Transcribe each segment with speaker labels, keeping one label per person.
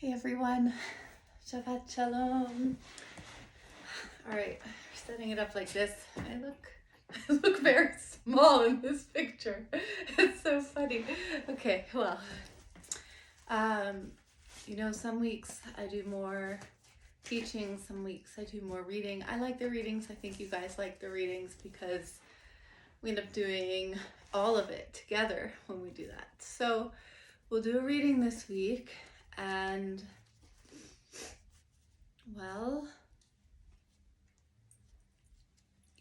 Speaker 1: Hey everyone, Shabbat Shalom. All right, we're setting it up like this. I look very small in this picture. It's so funny. Okay, well, some weeks I do more teaching, some weeks I do more reading. I like the readings. I think you guys like the readings because we end up doing all of it together when we do that. So we'll do a reading this week, and well,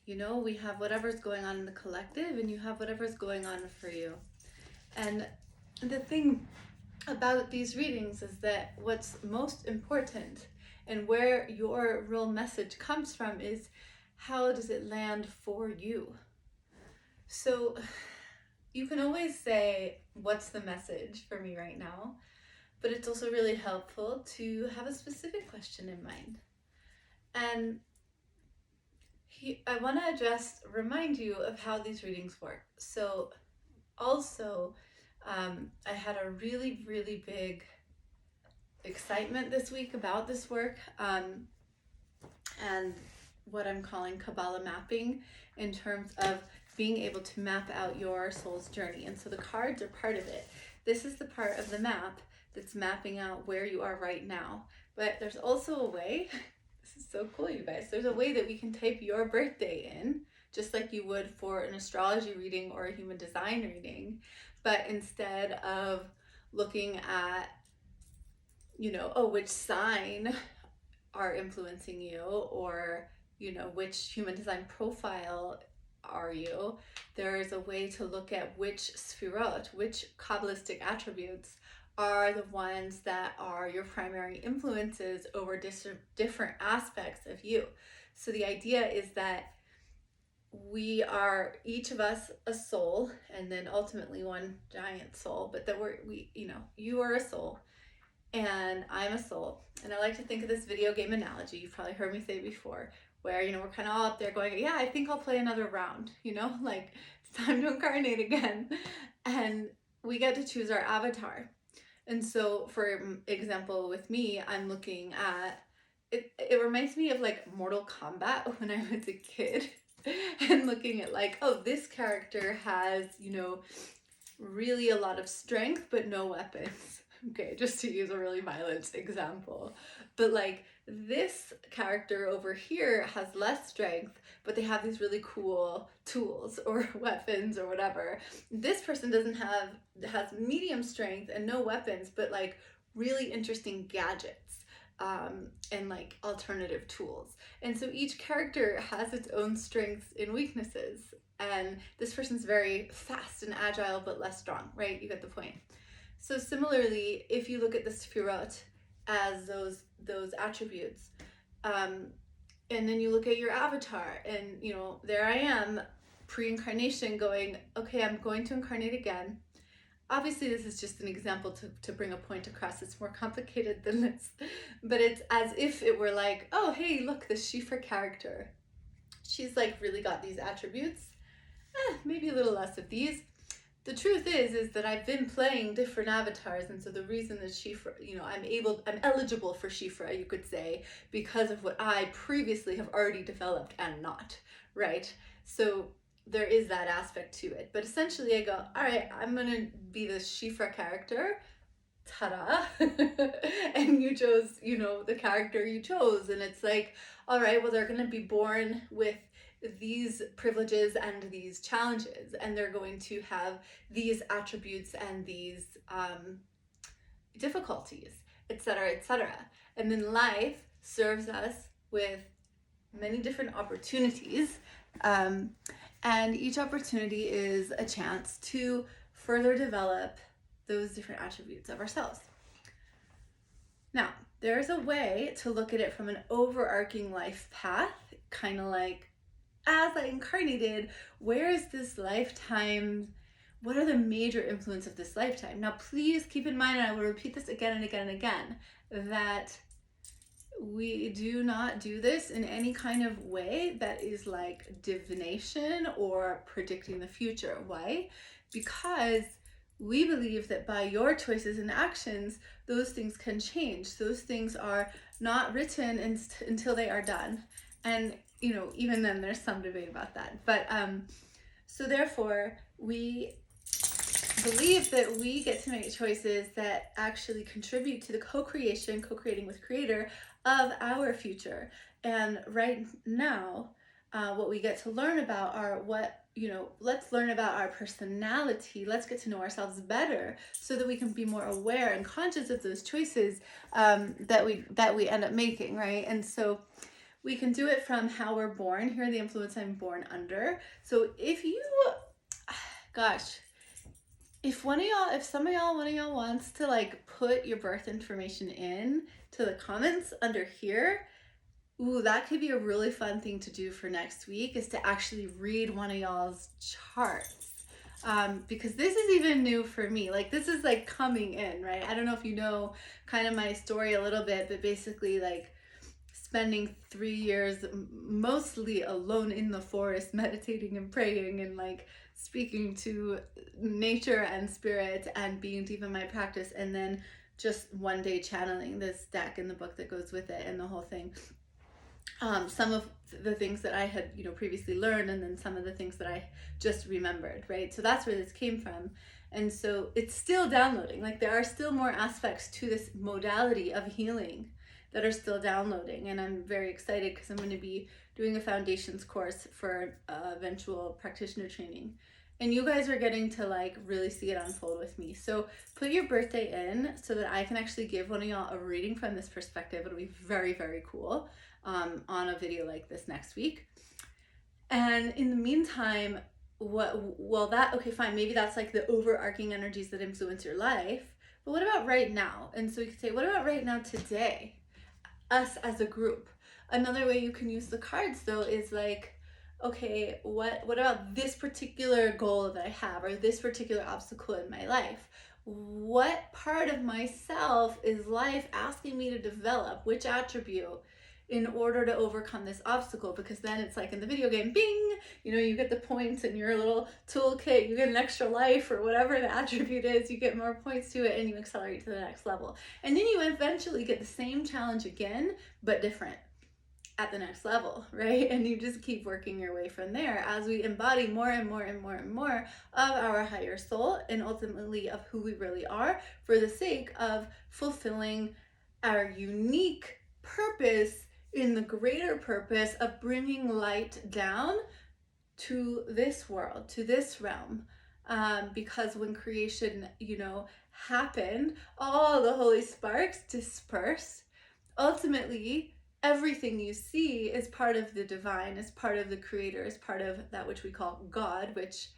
Speaker 1: we have whatever's going on in the collective and you have whatever's going on for you. And the thing about these readings is that what's most important and where your real message comes from is how does it land for you? So you can always say, what's the message for me right now? But it's also really helpful to have a specific question in mind. And I want to remind you of how these readings work. So also, I had a really, really big excitement this week about this work and what I'm calling Kabbalah mapping in terms of being able to map out your soul's journey. And so the cards are part of it. This is the part of the map that's mapping out where you are right now. But there's also a way, this is so cool, you guys, there's a way that we can type your birthday in, just like you would for an astrology reading or a human design reading. But instead of looking at, which sign are influencing you, or, which human design profile are you, there's a way to look at which sphirot, which Kabbalistic attributes are the ones that are your primary influences over different aspects of you. So the idea is that we are, each of us, a soul, and then ultimately one giant soul, but that you are a soul and I'm a soul. And I like to think of this video game analogy, you've probably heard me say before, where, we're kind of all up there going, yeah, I think I'll play another round, like it's time to incarnate again. And we get to choose our avatar. And so, for example, with me, I'm looking at, it reminds me of like Mortal Kombat when I was a kid. And looking at like, oh, this character has, really a lot of strength, but no weapons. Okay, just to use a really violent example. But like this character over here has less strength, but they have these really cool tools or weapons or whatever. This person has medium strength and no weapons, but like really interesting gadgets. And like alternative tools. And so each character has its own strengths and weaknesses. And this person's very fast and agile, but less strong, right? You get the point. So similarly, if you look at the Sefirot as those attributes, and then you look at your avatar, and there I am, pre-incarnation, going, okay, I'm going to incarnate again. Obviously, this is just an example to bring a point across. It's more complicated than this, but it's as if it were like, oh, hey, look, this Shifra character. She's like really got these attributes, maybe a little less of these. The truth is that I've been playing different avatars, and so the reason that Shifra, I'm eligible for Shifra, you could say, because of what I previously have already developed and not, right? So there is that aspect to it. But essentially I go, all right, I'm going to be this Shifra character. Ta-da. And you chose, the character you chose. And it's like, all right, well, they're going to be born with these privileges and these challenges. And they're going to have these attributes and these difficulties, etc., etc. And then life serves us with many different opportunities. And each opportunity is a chance to further develop those different attributes of ourselves. Now, there's a way to look at it from an overarching life path, kind of like, as I incarnated, where is this lifetime? What are the major influences of this lifetime? Now, please keep in mind, and I will repeat this again and again and again, that we do not do this in any kind of way that is like divination or predicting the future. Why? Because we believe that by your choices and actions, those things can change. Those things are not written until they are done. And, you know, even then there's some debate about that. But so therefore, we believe that we get to make choices that actually contribute to the co-creating with Creator of our future. And right now, what we get to learn about are let's learn about our personality. Let's get to know ourselves better so that we can be more aware and conscious of those choices that we end up making, right? And so we can do it from how we're born. Here are the influence I'm born under. So if you, gosh, if one of y'all wants to like put your birth information in to the comments under here, ooh, that could be a really fun thing to do for next week, is to actually read one of y'all's charts. Because this is even new for me. Like, this is like coming in, right? I don't know if you know kind of my story a little bit, but basically like spending 3 years mostly alone in the forest, meditating and praying and like speaking to nature and spirit and being deep in my practice, and then just one day channeling this deck and the book that goes with it and the whole thing. Some of the things that I had, previously learned, and then some of the things that I just remembered, right? So that's where this came from. And so it's still downloading. Like, there are still more aspects to this modality of healing that are still downloading. And I'm very excited because I'm going to be doing a foundations course for eventual practitioner training. And you guys are getting to like really see it unfold with me. So put your birthday in so that I can actually give one of y'all a reading from this perspective. It'll be very, very cool on a video like this next week. And in the meantime, okay, fine, maybe that's like the overarching energies that influence your life. But what about right now? And so you could say, what about right now today? Us as a group. Another way you can use the cards though is like, okay, what about this particular goal that I have, or this particular obstacle in my life? What part of myself is life asking me to develop? Which attribute in order to overcome this obstacle? Because then it's like in the video game, bing, you get the points in your little toolkit, you get an extra life or whatever the attribute is, you get more points to it and you accelerate to the next level. And then you eventually get the same challenge again, but different at the next level, right? And you just keep working your way from there as we embody more and more and more and more of our higher soul, and ultimately of who we really are, for the sake of fulfilling our unique purpose in the greater purpose of bringing light down to this world, to this realm. Because when creation, happened, all the holy sparks disperse. Ultimately, everything you see is part of the divine, is part of the creator, is part of that which we call God, which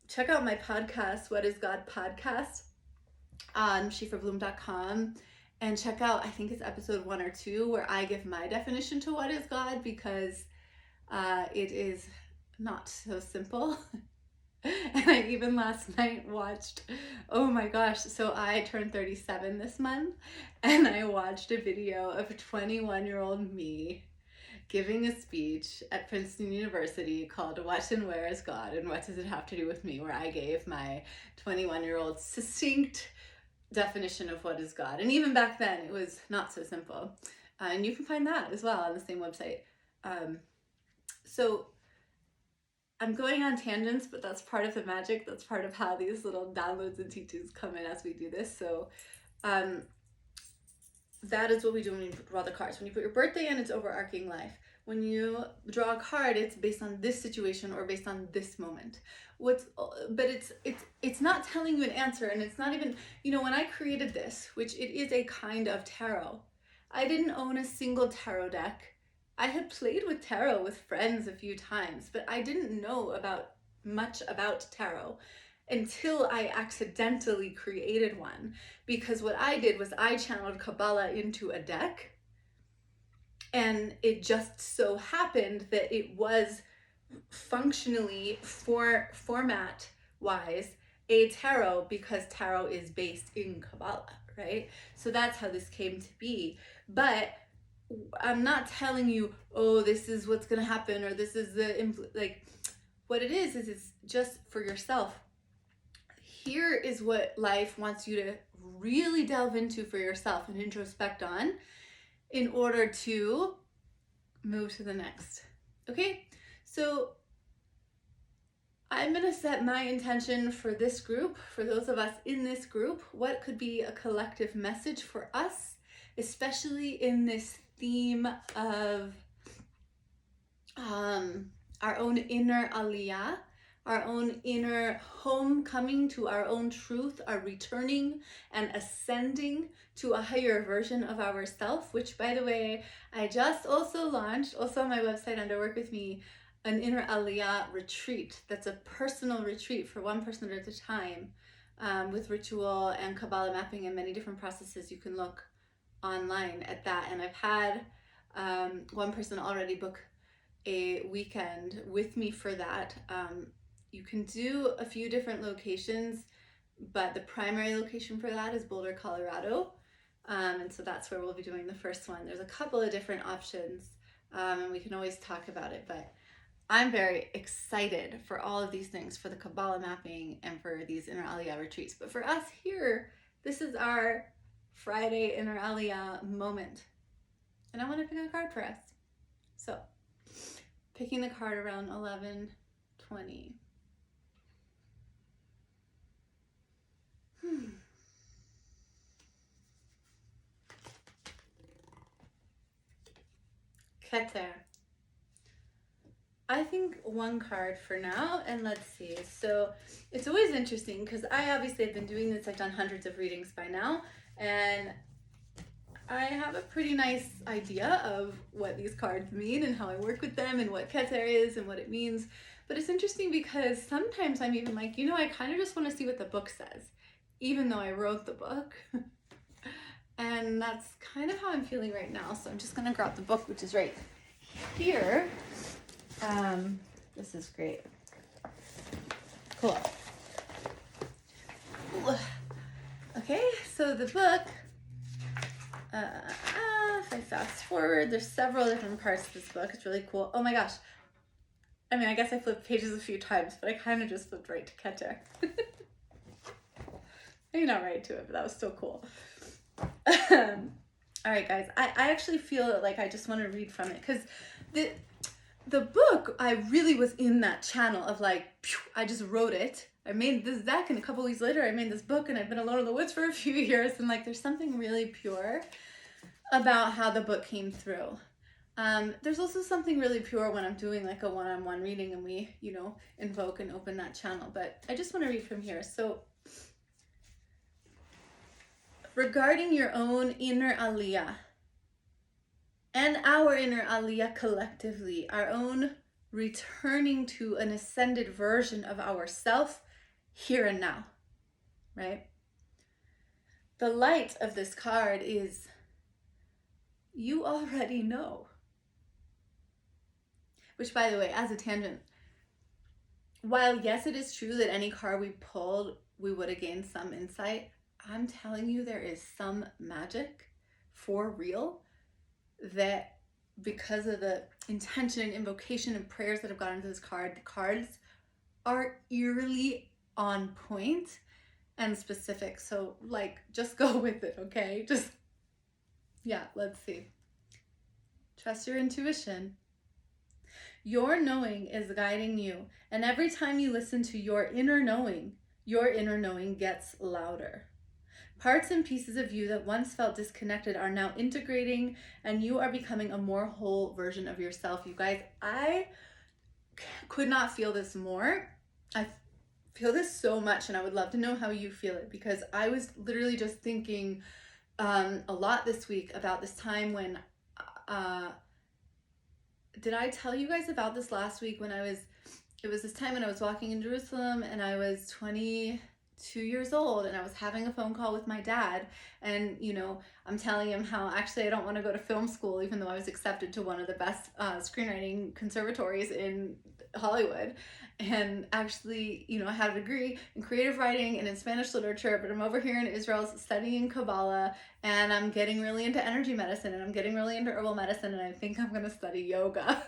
Speaker 1: check out my podcast, What is God Podcast, on shifrabloom.com, and check out, I think it's episode 1 or 2, where I give my definition to what is God, because it is not so simple. And I even last night watched, oh my gosh, so I turned 37 this month, and I watched a video of a 21-year-old me giving a speech at Princeton University called What and Where is God, and What Does It Have to Do with Me, where I gave my 21-year-old succinct definition of what is God. And even back then, it was not so simple. And you can find that as well on the same website. So I'm going on tangents, but that's part of the magic. That's part of how these little downloads and teachings come in as we do this. So that is what we do when you draw the cards. When you put your birthday in, it's overarching life. When you draw a card, it's based on this situation or based on this moment. But it's not telling you an answer, and it's not even, when I created this, which it is a kind of tarot, I didn't own a single tarot deck. I had played with tarot with friends a few times, but I didn't know much about tarot until I accidentally created one. Because what I did was I channeled Kabbalah into a deck, and it just so happened that it was functionally, format wise, a tarot, because tarot is based in Kabbalah, right? So that's how this came to be. But I'm not telling you, oh, this is what's going to happen, or this is what it is it's just for yourself. here is what life wants you to really delve into for yourself and introspect on in order to move to the next. Okay, so I'm going to set my intention for this group, for those of us in this group, what could be a collective message for us, especially in this theme of our own inner Aliya, our own inner homecoming to our own truth, our returning and ascending to a higher version of ourself, which, by the way, I just also launched, also on my website under Work With Me, an Inner Aliya retreat. That's a personal retreat for one person at a time, with ritual and Kabbalah mapping and many different processes. You can look online at that. And I've had one person already book a weekend with me for that. You can do a few different locations, but the primary location for that is Boulder, Colorado. And so that's where we'll be doing the first one. There's a couple of different options, and we can always talk about it, but I'm very excited for all of these things, for the Kabbalah mapping and for these Inner Aliya retreats. But for us here, this is our Friday Inner Aliya moment. And I want to pick a card for us. So, picking the card around 11:20. Keter. I think one card for now, and let's see. So it's always interesting because I obviously have been doing this. I've done hundreds of readings by now, and I have a pretty nice idea of what these cards mean and how I work with them and what Keter is and what it means. But it's interesting because sometimes I'm even like, I kind of just want to see what the book says, even though I wrote the book. And that's kind of how I'm feeling right now. So I'm just going to grab the book, which is right here. This is great. Cool. Okay, so the book, if I fast forward, there's several different parts of this book. It's really cool. Oh my gosh. I mean, I guess I flipped pages a few times, but I kind of just flipped right to Keter. Maybe not right to it, but that was still cool. All right, guys, I actually feel like I just want to read from it because the book, I really was in that channel of like, I just wrote it. I made this deck, and a couple weeks later I made this book, and I've been alone in the woods for a few years, and like there's something really pure about how the book came through. There's also something really pure when I'm doing like a one-on-one reading and we, invoke and open that channel. But I just want to read from here. So, regarding your own inner Aliya and our inner Aliya collectively, our own returning to an ascended version of ourself here and now, right? The light of this card is you already know. Which, by the way, as a tangent, while yes, it is true that any card we pulled, we would have gained some insight, I'm telling you, there is some magic for real that because of the intention, invocation, and prayers that have gone into this card, the cards are eerily on point and specific. So, just go with it, okay? Let's see. Trust your intuition. Your knowing is guiding you, and every time you listen to your inner knowing gets louder. Parts and pieces of you that once felt disconnected are now integrating, and you are becoming a more whole version of yourself. You guys, I could not feel this more. I feel this so much, and I would love to know how you feel it, because I was literally just thinking a lot this week about this time when did I tell you guys about this last week when it was this time when I was walking in Jerusalem and I was 22 years old and I was having a phone call with my dad, and I'm telling him how actually I don't want to go to film school even though I was accepted to one of the best screenwriting conservatories in Hollywood, and actually I had a degree in creative writing and in Spanish literature, but I'm over here in Israel studying Kabbalah, and I'm getting really into energy medicine, and I'm getting really into herbal medicine, and I think I'm gonna study yoga.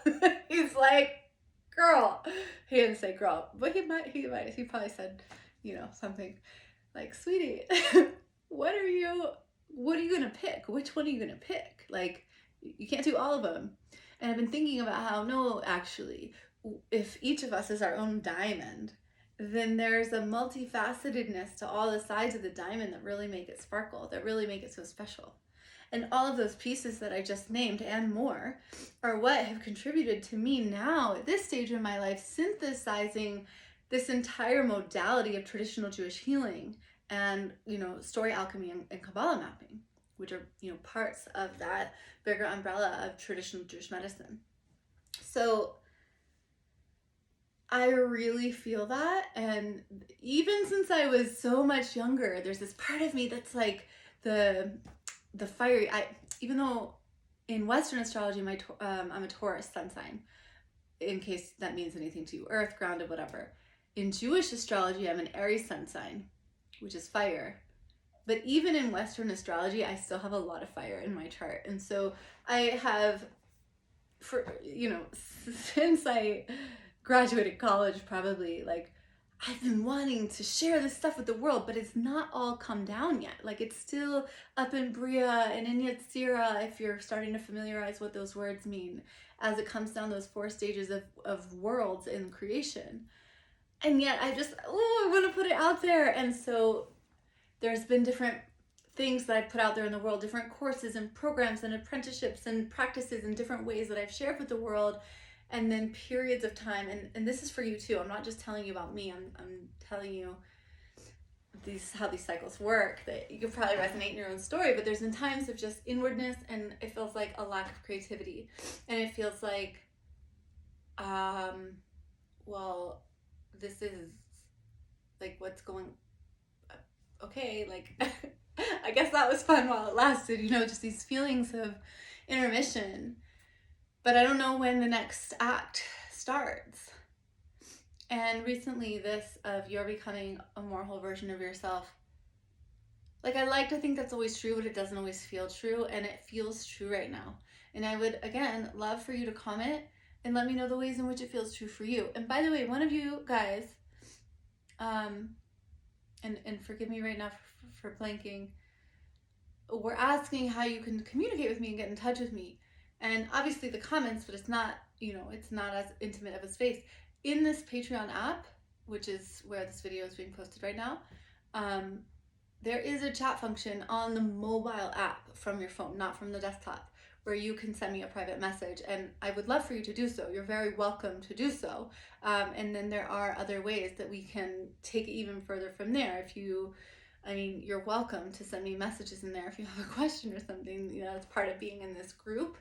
Speaker 1: He's like, girl. He didn't say girl, but he probably said something like, sweetie, what are you gonna pick? Which one are you gonna pick? Like, you can't do all of them. And I've been thinking about how, no, actually, if each of us is our own diamond, then there's a multifacetedness to all the sides of the diamond that really make it sparkle, that really make it so special. And all of those pieces that I just named and more are what have contributed to me now at this stage in my life synthesizing this entire modality of traditional Jewish healing and, story alchemy and Kabbalah mapping, which are, parts of that bigger umbrella of traditional Jewish medicine. So I really feel that. And even since I was so much younger, there's this part of me that's like the fiery, even though in Western astrology, I'm a Taurus sun sign, in case that means anything to you, earth, grounded, whatever. In Jewish astrology, I'm an Aries sun sign, which is fire. But even in Western astrology, I still have a lot of fire in my chart. And so I have, since I graduated college, probably, like, I've been wanting to share this stuff with the world, but it's not all come down yet. Like, it's still up in Bria and in Yetzirah, if you're starting to familiarize what those words mean, as it comes down those 4 stages of worlds in creation. And yet I want to put it out there. And so there's been different things that I've put out there in the world, different courses and programs and apprenticeships and practices and different ways that I've shared with the world. And then periods of time, and this is for you too. I'm not just telling you about me. I'm telling you how these cycles work, that you could probably resonate in your own story. But there's been times of just inwardness, and it feels like a lack of creativity, and it feels like, well, this is like what's going. Okay, like I guess that was fun while it lasted. Just these feelings of intermission. But I don't know when the next act starts. And recently, this of you're becoming a more whole version of yourself. Like, I like to think that's always true, but it doesn't always feel true. And it feels true right now. And I would, again, love for you to comment and let me know the ways in which it feels true for you. And by the way, one of you guys, and forgive me right now for blanking, we're asking how you can communicate with me and get in touch with me. And obviously the comments, but it's not, it's not as intimate of a space. In this Patreon app, which is where this video is being posted right now, there is a chat function on the mobile app from your phone, not from the desktop, where you can send me a private message. And I would love for you to do so. You're very welcome to do so. And then there are other ways that we can take it even further from there. You're welcome to send me messages in there if you have a question or something. It's part of being in this group.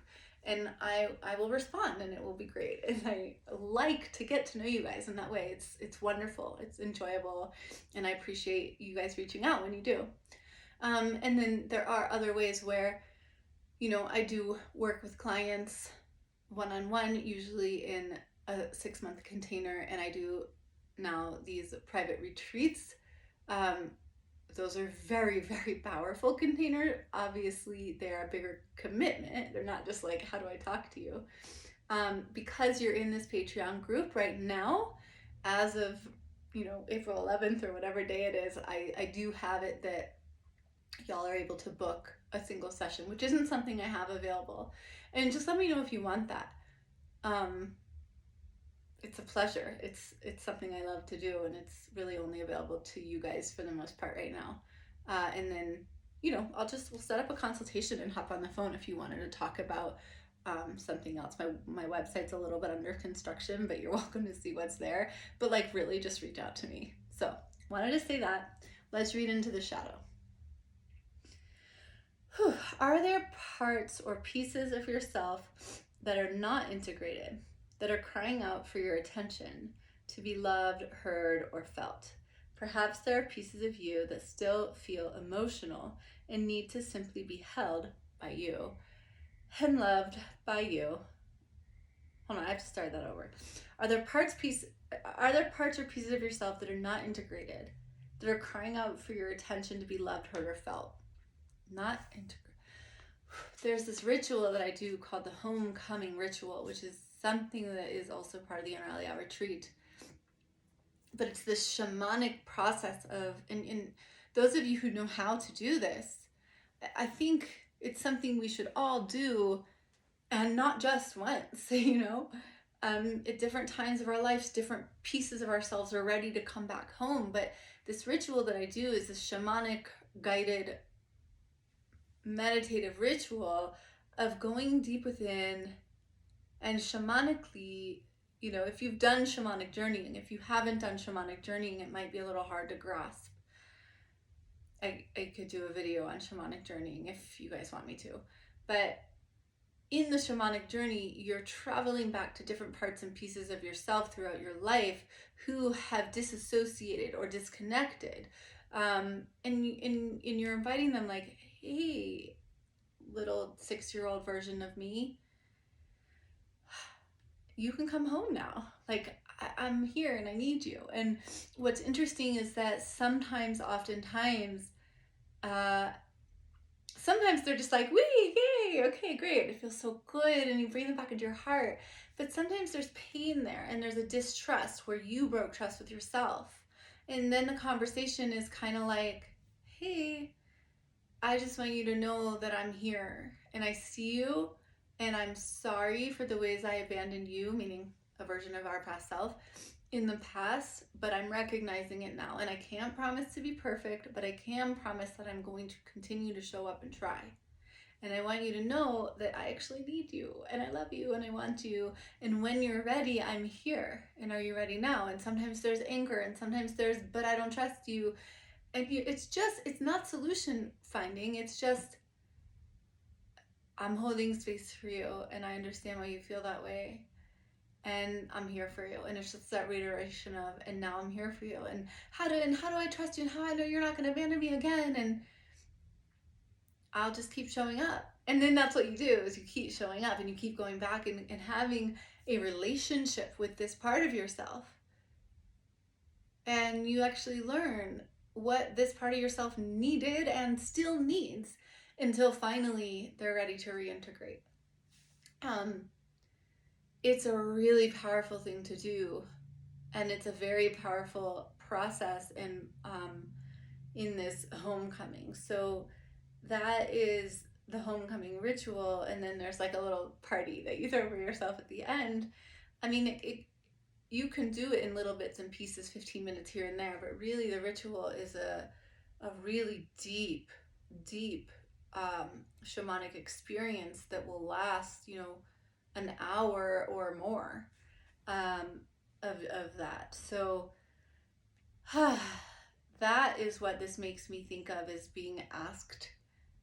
Speaker 1: And I will respond, and it will be great. And I like to get to know you guys in that way. It's wonderful. It's enjoyable. And I appreciate you guys reaching out when you do. And then there are other ways where, I do work with clients one-on-one, usually in a 6-month container. And I do now these private retreats. Those are very, very powerful containers. Obviously, they're a bigger commitment. They're not just like, how do I talk to you? Because you're in this Patreon group right now, as of, April 11th or whatever day it is, I do have it that y'all are able to book a single session, which isn't something I have available. And just let me know if you want that. It's a pleasure. It's something I love to do, and it's really only available to you guys for the most part right now. And then, we'll set up a consultation and hop on the phone if you wanted to talk about something else. My website's a little bit under construction, but you're welcome to see what's there. But really just reach out to me. So wanted to say that. Let's read into the shadow. Are there parts or pieces of yourself that are not integrated, that are crying out for your attention, to be loved, heard, or felt? Perhaps there are pieces of you that still feel emotional and need to simply be held by you and loved by you. Hold on, I have to start that over. Are there parts or pieces of yourself that are not integrated, that are crying out for your attention to be loved, heard, or felt? Not integrated. There's this ritual that I do called the homecoming ritual, which is something that is also part of the Inner Aliya retreat. but it's this shamanic process of, and those of you who know how to do this, I think it's something we should all do, and not just once, you know. At different times of our lives, different pieces of ourselves are ready to come back home. But this ritual that I do is a shamanic guided meditative ritual of going deep within and shamanically, you know, if you've done shamanic journeying, if you haven't done shamanic journeying, it might be a little hard to grasp. I could do a video on shamanic journeying if you guys want me to. But in the shamanic journey, you're traveling back to different parts and pieces of yourself throughout your life who have disassociated or disconnected. And you're inviting them like, hey, little 6-year-old version of me, you can come home now. Like, I'm here and I need you. And what's interesting is that oftentimes, sometimes they're just like, wee, yay, okay, great. It feels so good. And you bring them back into your heart. But sometimes there's pain there and there's a distrust where you broke trust with yourself. And then the conversation is kind of like, hey, I just want you to know that I'm here and I see you, and I'm sorry for the ways I abandoned you, meaning a version of our past self, in the past, but I'm recognizing it now. And I can't promise to be perfect, but I can promise that I'm going to continue to show up and try. And I want you to know that I actually need you, and I love you, and I want you. And when you're ready, I'm here. And are you ready now? And sometimes there's anger, and sometimes there's, but I don't trust you. And it's not solution finding. It's just, I'm holding space for you, and I understand why you feel that way, and I'm here for you. And it's just that reiteration of, and now I'm here for you, and how do I trust you, and how I know you're not going to abandon me again, and I'll just keep showing up. And then that's what you do, is you keep showing up, and you keep going back and having a relationship with this part of yourself, and you actually learn what this part of yourself needed and still needs until finally they're ready to reintegrate. It's a really powerful thing to do, and it's a very powerful process in this homecoming. So that is the homecoming ritual, and then there's like a little party that you throw for yourself at the end. I mean, you can do it in little bits and pieces, 15 minutes here and there, but really the ritual is a really deep shamanic experience that will last, you know, an hour or more of that. So that is what this makes me think of as being asked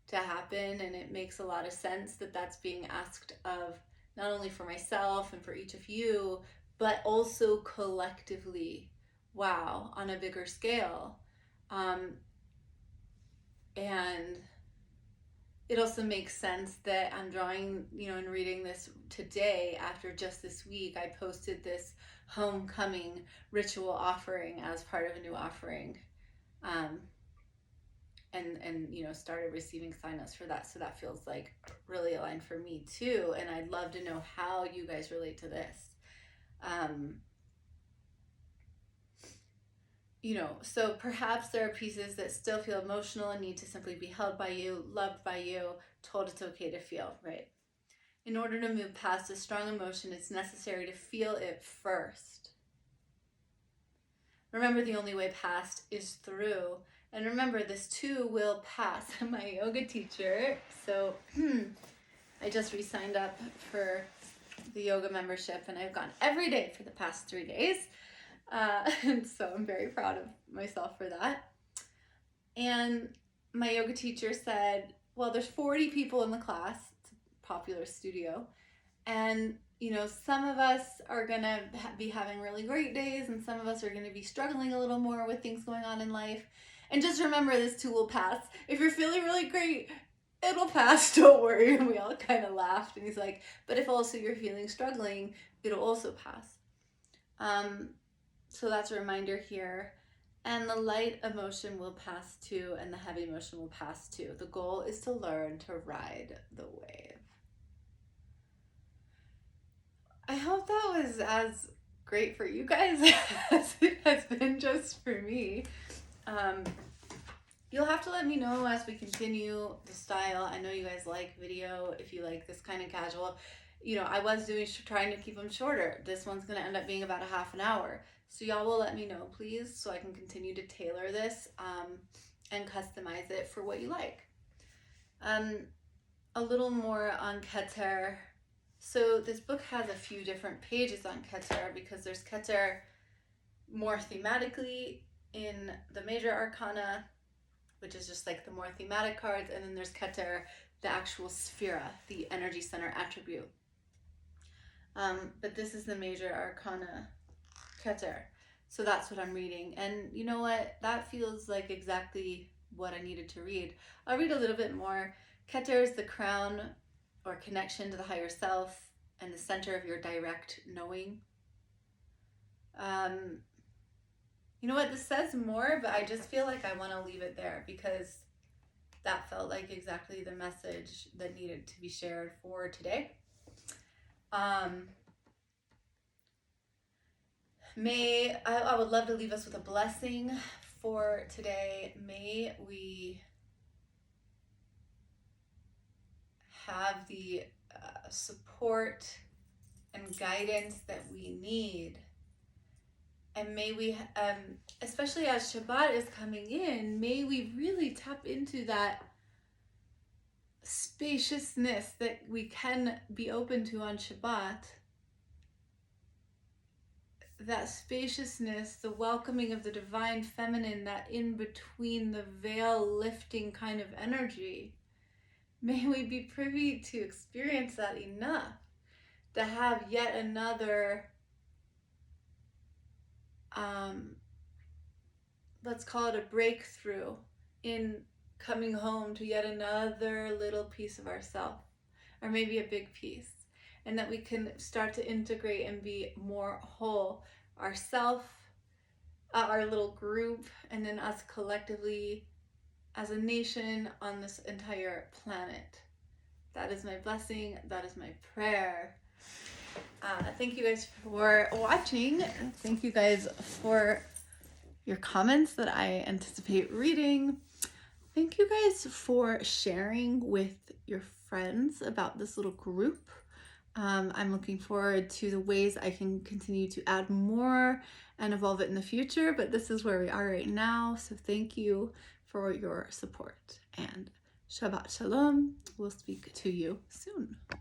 Speaker 1: to happen, and it makes a lot of sense that that's being asked of not only for myself and for each of you, but also collectively, wow, on a bigger scale. And it also makes sense that I'm drawing, you know, and reading this today after just this week, I posted this homecoming ritual offering as part of a new offering. And you know, started receiving signups for that. So that feels like really aligned for me too. And I'd love to know how you guys relate to this. You know, so perhaps there are pieces that still feel emotional and need to simply be held by you, loved by you, told it's okay to feel, right? In order to move past a strong emotion, it's necessary to feel it first. Remember, the only way past is through. And remember, this too will pass. I'm my yoga teacher, so I just re-signed up for the yoga membership, and I've gone every day for the past 3 days. And so I'm very proud of myself for that. And my yoga teacher said, well, there's 40 people in the class. It's a popular studio. And, you know, some of us are going to be having really great days, and some of us are going to be struggling a little more with things going on in life. And just remember, this too will pass. If you're feeling really great, it'll pass, don't worry. And we all kind of laughed. And he's like, but if also you're feeling struggling, it'll also pass. So that's a reminder here. And the light emotion will pass too, and the heavy emotion will pass too. The goal is to learn to ride the wave. I hope that was as great for you guys as it has been just for me. You'll have to let me know as we continue the style. I know you guys like video, if you like this kind of casual. You know, I was trying to keep them shorter. This one's going to end up being about a half an hour. So y'all will let me know, please, so I can continue to tailor this and customize it for what you like. A little more on Keter. So this book has a few different pages on Keter because there's Keter more thematically in the major arcana, which is just like the more thematic cards, and then there's Keter, the actual sphera, the energy center attribute. But this is the major arcana Keter. So that's what I'm reading. And you know what? That feels like exactly what I needed to read. I'll read a little bit more. Keter is the crown or connection to the higher self and the center of your direct knowing. You know what? This says more, but I just feel like I want to leave it there because that felt like exactly the message that needed to be shared for today. I would love to leave us with a blessing for today. May we have the support and guidance that we need. And may we, especially as Shabbat is coming in, may we really tap into that spaciousness that we can be open to on Shabbat. That spaciousness, the welcoming of the divine feminine, that in between the veil lifting kind of energy. May we be privy to experience that enough to have yet another, let's call it a breakthrough in coming home to yet another little piece of ourself, or maybe a big piece, and that we can start to integrate and be more whole, ourself, our little group, and then us collectively as a nation on this entire planet. That is my blessing. That is my prayer. Thank you guys for watching. Thank you guys for your comments that I anticipate reading. Thank you guys for sharing with your friends about this little group. I'm looking forward to the ways I can continue to add more and evolve it in the future, but this is where we are right now. So thank you for your support, and Shabbat Shalom. We'll speak to you soon.